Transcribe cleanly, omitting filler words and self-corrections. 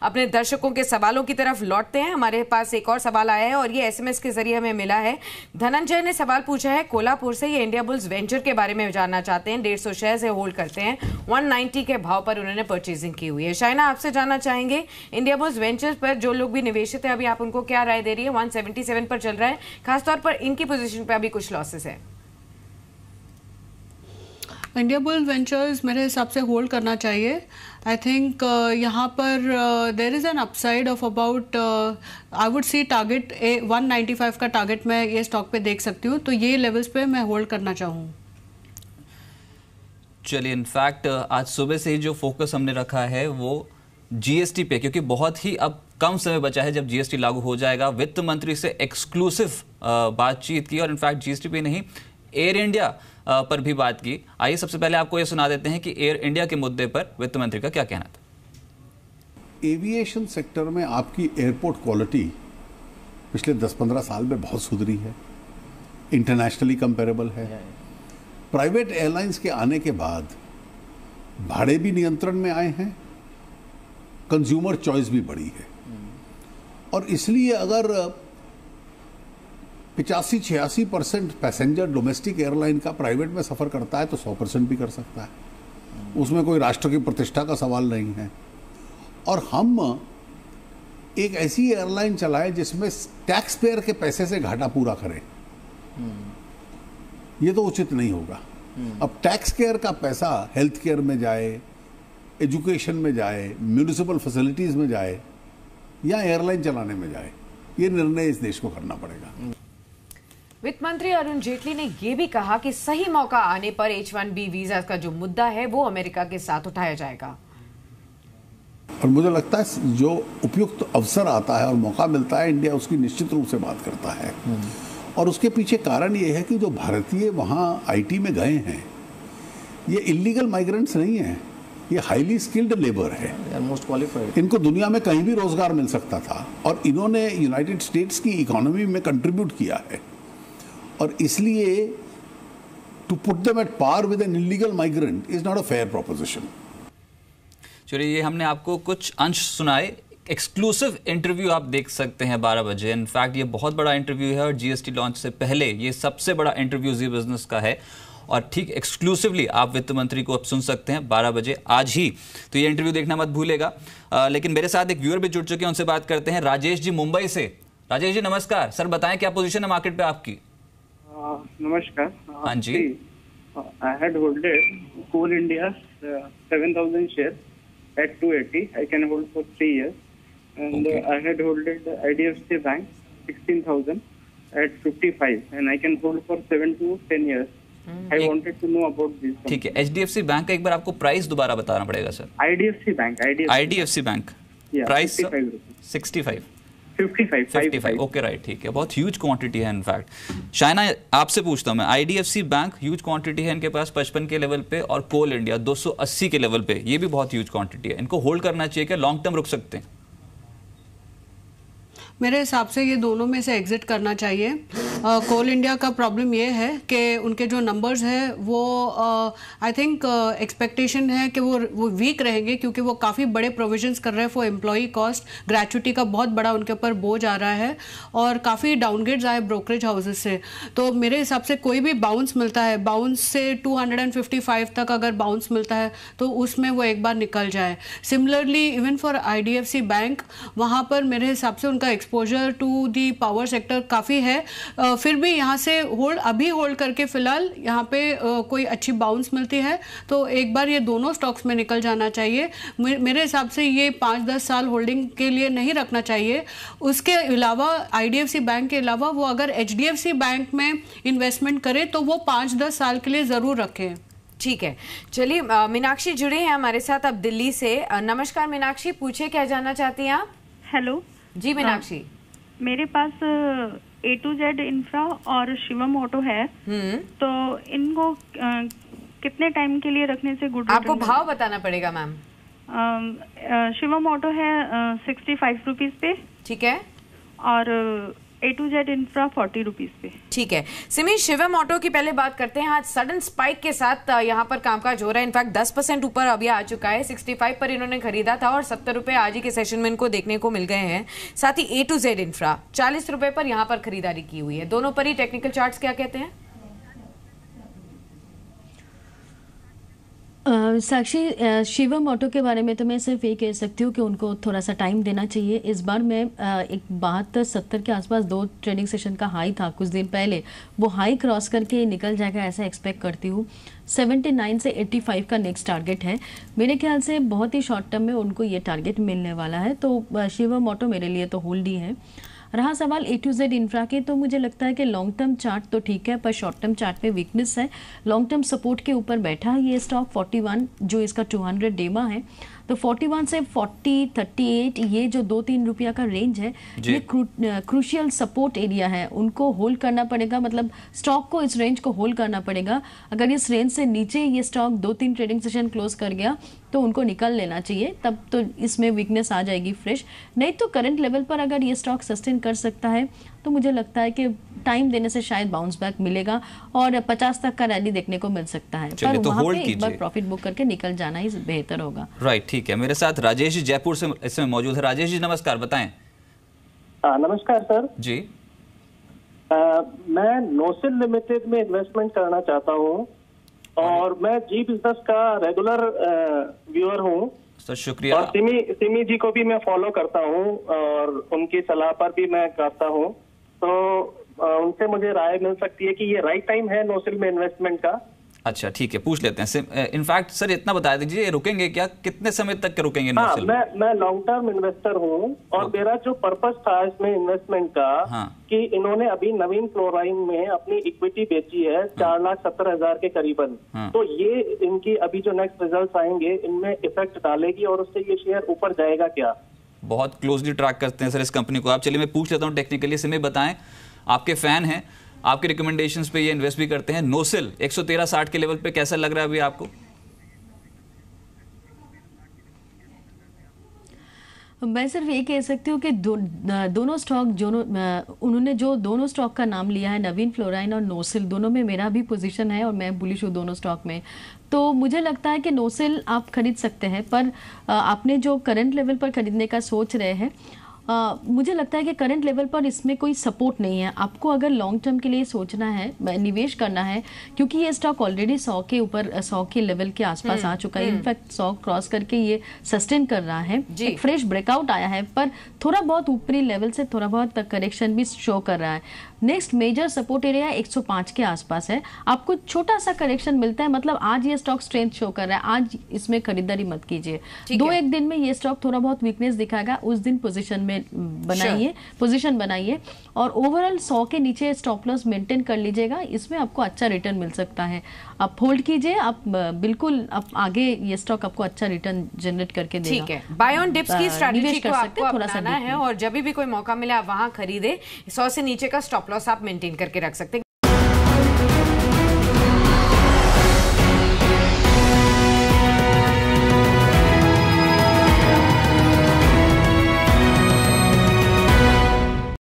अपने दर्शकों के सवालों की तरफ लौटते हैं। हमारे पास एक और सवाल आया है और ये एसएमएस के जरिए हमें मिला है। धनंजय ने सवाल पूछा है कोल्हापुर से, ये इंडिया बुल्स वेंचर के बारे में जानना चाहते हैं। 150 शेयर से होल्ड करते हैं, 190 के भाव पर उन्होंने परचेजिंग की हुई है। शाइना, आपसे जानना चाहेंगे इंडिया बुल्स वेंचर पर जो लोग भी निवेशित है, अभी आप उनको क्या राय दे रही है? 177 पर चल रहा है, खासतौर पर इनकी पोजीशन पे अभी कुछ लॉसेस है। इंडिया बुल वेंचर्स मेरे हिसाब से होल्ड करना चाहिए। आई थिंक यहाँ पर there is an upside of about I would see target 195 का टारगेट मैं ये स्टॉक पे देख सकती हूँ, तो ये लेवल्स पे मैं होल्ड करना चाहूँ। चलिए, इनफैक्ट आज सुबह से ही जो फोकस हमने रखा है वो जीएसटी पे, क्योंकि बहुत ही अब कम समय बचा है जब जीएसटी लागू हो जाएगा। वित्त मंत्री से एक्सक्लूसिव बातचीत की और इनफैक्ट जीएसटी पे नहीं, एयर इंडिया पर भी बात की। आइए सबसे पहले आपको ये सुना देते हैं कि एयर इंडिया के मुद्दे पर वित्त मंत्री का क्या कहना था। एविएशन सेक्टर में आपकी एयरपोर्ट क्वालिटी पिछले 10-15 साल में बहुत सुधरी है, इंटरनेशनली कंपेरेबल है। प्राइवेट एयरलाइंस के आने के बाद भाड़े भी नियंत्रण में आए हैं, कंज्यूमर चॉइस भी बढ़ी है, और इसलिए अगर 85-86% पैसेंजर डोमेस्टिक एयरलाइन का प्राइवेट में सफ़र करता है तो 100% भी कर सकता है। उसमें कोई राष्ट्र की प्रतिष्ठा का सवाल नहीं है। और हम एक ऐसी एयरलाइन चलाएं जिसमें टैक्स पेयर के पैसे से घाटा पूरा करें, ये तो उचित नहीं होगा। अब टैक्स केयर का पैसा हेल्थ केयर में जाए, एजुकेशन में जाए, म्यूनिसिपल फैसिलिटीज़ में जाए या एयरलाइन चलाने में जाए, ये निर्णय इस देश को करना पड़ेगा। वित्त मंत्री अरुण जेटली ने यह भी कहा कि सही मौका आने पर H1B वीजा का जो मुद्दा है वो अमेरिका के साथ उठाया जाएगा। और मुझे लगता है जो उपयुक्त अवसर आता है और मौका मिलता है, इंडिया उसकी निश्चित रूप से बात करता है। और उसके पीछे कारण ये है कि जो भारतीय वहाँ आईटी में गए हैं, ये इलीगल माइग्रेंट्स नहीं हैं, ये हाईली स्किल्ड लेबर है, मोस्ट क्वालिफाइड। इनको दुनिया में कहीं भी रोजगार मिल सकता था और इन्होंने यूनाइटेड स्टेट्स की इकोनॉमी में कंट्रीब्यूट किया है। और इसलिए to put them at par with an illegal migrant is not a fair proposition. चलिए, ये हमने आपको कुछ अंश सुनाए। एक्सक्लूसिव इंटरव्यू आप देख सकते हैं 12 बजे। इनफैक्ट ये बहुत बड़ा इंटरव्यू है और जीएसटी लॉन्च से पहले ये सबसे बड़ा इंटरव्यू जी बिजनेस का है। और ठीक एक्सक्लूसिवली आप वित्त मंत्री को अब सुन सकते हैं 12 बजे आज ही, तो ये इंटरव्यू देखना मत भूलेगा। लेकिन मेरे साथ एक व्यूअर भी जुड़ चुके हैं, उनसे बात करते हैं। राजेश जी मुंबई से। राजेश जी नमस्कार। सर बताएं क्या पोजीशन है मार्केट पे आपकी? नमस्कार। हाँ जी। I had holded Coal India 7,000 shares at 280. I can hold for 3 years. And Okay. I had holded IDFC Bank 16,000 at 55, and I can hold for 7 to 10 years. I wanted to know about this. ठीक है, HDFC bank का एक बार आपको price दोबारा बताना पड़ेगा sir. IDFC Bank. IDFC bank price 65 55 okay right, ठीक है। बहुत ह्यूज क्वांटिटी है इनफैक्ट। शाइना आपसे पूछता हूं मैं, आईडीएफसी बैंक ह्यूज क्वांटिटी है इनके पास 55 के लेवल पे, और कोल इंडिया 280 के लेवल पे, ये भी बहुत ह्यूज क्वांटिटी है। इनको होल्ड करना चाहिए क्या, लॉन्ग टर्म रुक सकते हैं? मेरे हिसाब से ये दोनों में से एग्जिट करना चाहिए। कोल इंडिया का प्रॉब्लम ये है कि उनके जो नंबर्स हैं वो आई थिंक एक्सपेक्टेशन है कि वो वीक रहेंगे, क्योंकि वो काफ़ी बड़े प्रोविजंस कर रहे हैं फॉर एम्प्लॉई कॉस्ट। ग्रेचुटी का बहुत बड़ा उनके ऊपर बोझ आ रहा है और काफ़ी डाउनग्रेड्स आए ब्रोकरेज हाउसेस से। तो मेरे हिसाब से कोई भी बाउंस मिलता है, बाउंस से 255 तक अगर बाउंस मिलता है तो उसमें वो एक बार निकल जाए। Similarly even for IDFC bank, वहाँ पर मेरे हिसाब से उनका exposure to the power sector काफ़ी है। फिर भी यहाँ से अभी होल्ड करके फिलहाल यहाँ पे कोई अच्छी बाउंस मिलती है तो एक बार ये दोनों स्टॉक्स में निकल जाना चाहिए। मेरे हिसाब से ये 5-10 साल होल्डिंग के लिए नहीं रखना चाहिए। उसके अलावा आईडीएफसी बैंक के अलावा वो अगर एचडीएफसी बैंक में इन्वेस्टमेंट करे तो वो 5-10 साल के लिए ज़रूर रखें। ठीक है, चलिए मीनाक्षी जुड़े हैं हमारे साथ अब दिल्ली से। नमस्कार मीनाक्षी, पूछे क्या जानना चाहती हैं आप? हेलो जी मीनाक्षी। मेरे पास A to Z इंफ्रा और शिवम ऑटो है, तो इनको कितने टाइम के लिए रखने से गुड? आपको भाव बताना पड़ेगा मैम। शिवम ऑटो है 65 रुपीज पे, ठीक है, और A2Z इंफ्रा 40 रुपीज पे। ठीक है सिमी, शिवम ऑटो की पहले बात करते हैं। आज सडन स्पाइक के साथ यहाँ पर कामकाज हो रहा है। इनफैक्ट 10% ऊपर अभी आ चुका है। 65 पर इन्होंने खरीदा था और 70 रुपए आज ही के सेशन में इनको देखने को मिल गए हैं। साथ ही A2Z इंफ्रा 40 रुपए पर यहाँ पर खरीदारी की हुई है। दोनों पर ही टेक्निकल चार्ट्स क्या कहते हैं? साक्षी, शिवम ऑटो के बारे में तो मैं सिर्फ ये कह सकती हूँ कि उनको थोड़ा सा टाइम देना चाहिए। इस बार मैं एक 72-70 के आसपास 2 ट्रेडिंग सेशन का हाई था कुछ दिन पहले, वो हाई क्रॉस करके निकल जाएगा ऐसा एक्सपेक्ट करती हूँ। 79 से 85 का नेक्स्ट टारगेट है। मेरे ख्याल से बहुत ही शॉर्ट टर्म में उनको ये टारगेट मिलने वाला है, तो शिवम ऑटो मेरे लिए तो होल्ड ही है। रहा सवाल A2Z इंफ्रा के, तो मुझे लगता है कि लॉन्ग टर्म चार्ट तो ठीक है पर शॉर्ट टर्म चार्ट में वीकनेस है। लॉन्ग टर्म सपोर्ट के ऊपर बैठा है ये स्टॉक 41 जो इसका 200 डेमा है, तो 41 से 40-38 ये जो 2-3 रुपया का रेंज है ये क्रूशियल सपोर्ट एरिया है। उनको होल्ड करना पड़ेगा, मतलब स्टॉक को इस रेंज को होल्ड करना पड़ेगा। अगर इस रेंज से नीचे ये स्टॉक 2-3 ट्रेडिंग सेशन क्लोज कर गया तो उनको निकल लेना चाहिए, तब तो इसमें वीकनेस आ जाएगी फ्रेश। नहीं तो करंट लेवल पर अगर ये स्टॉक सस्टेन कर सकता है तो मुझे लगता है कि टाइम देने से शायद बाउंस बैक मिलेगा और 50 तक का रैली देखने को मिल सकता है। पर तो वहां पे एक बार प्रॉफिट बुक करके निकल जाना ही बेहतर होगा। राइट, ठीक है। मेरे साथ राजेश जी जयपुर से इस समय मौजूद है। राजेश जी नमस्कार, बताएं। नमस्कार सर जी। मैं नोसिल लिमिटेड में इन्वेस्टमेंट करना चाहता हूँ और मैं जी बिजनेस का रेगुलर व्यूअर हूँ सर। शुक्रिया। और सिमी जी को भी मैं फॉलो करता हूँ और उनकी सलाह पर भी मैं करता हूँ, तो उनसे मुझे राय मिल सकती है कि ये राइट टाइम है नोसिल में इन्वेस्टमेंट का। अच्छा ठीक है, पूछ लेते हैं। इनफैक्ट सर इतना बता दीजिए, रुकेंगे क्या, कितने समय तक के रुकेंगे नोसिल? मैं लॉन्ग टर्म इन्वेस्टर हूँ और मेरा जो पर्पस था इसमें इन्वेस्टमेंट का कि इन्होंने अभी नवीन फ्लोराइन में अपनी इक्विटी बेची है 4,70,000 के करीबन, तो ये इनकी अभी जो नेक्स्ट रिजल्ट आएंगे इनमें इफेक्ट डालेगी और उससे ये शेयर ऊपर जाएगा क्या? बहुत क्लोजली ट्रैक करते हैं सर इस कंपनी को आप। चलिए मैं पूछ लेता हूँ टेक्निकली से, मैं बताएं, आपके फैन हैं, आपके रिकमेंडेशंस पे ये इन्वेस्ट भी करते हैं। नोसिल 113.60 के लेवल पे कैसा लग रहा है अभी आपको? मैं सिर्फ ये कह सकती हूँ कि दोनों स्टॉक उन्होंने जो दोनों स्टॉक का नाम लिया है, नवीन फ्लोराइन और नोसिल, दोनों में मेरा भी पोजीशन है और मैं बुलिश हूँ दोनों स्टॉक में। तो मुझे लगता है कि नोसिल आप खरीद सकते हैं, पर आपने जो करंट लेवल पर खरीदने का सोच रहे हैं, मुझे लगता है कि करंट लेवल पर इसमें कोई सपोर्ट नहीं है। आपको अगर लॉन्ग टर्म के लिए सोचना है, निवेश करना है, क्योंकि ये स्टॉक ऑलरेडी 100 के ऊपर, 100 के लेवल के आसपास आ चुका है। इनफैक्ट 100 क्रॉस करके ये सस्टेन कर रहा है, एक फ्रेश ब्रेकआउट आया है, पर थोड़ा बहुत ऊपरी लेवल से थोड़ा बहुत करेक्शन भी शो कर रहा है। नेक्स्ट मेजर सपोर्ट एरिया 105 के आसपास है। आपको छोटा सा करेक्शन मिलता है, मतलब आज ये स्टॉक स्ट्रेंथ शो कर रहा है, आज इसमें खरीदारी मत कीजिए। 2-1 दिन में ये स्टॉक थोड़ा बहुत वीकनेस दिखाएगा, उस दिन पोजीशन में बनाइए, पोजीशन बनाइए और ओवरऑल 100 के नीचे स्टॉप लॉस मेंटेन कर लीजिएगा। इसमें आपको अच्छा रिटर्न मिल सकता है। आप होल्ड कीजिए, आप बिल्कुल आप आगे ये स्टॉक आपको अच्छा रिटर्न जनरेट करके देगा। ठीक है, बाय ऑन डिप्स की स्ट्रैटेजी को आपको अपनाना है और जब भी कोई मौका मिले आप वहां खरीदे। 100 से नीचे का स्टॉप लॉस आप मेंटेन करके रख सकते हैं।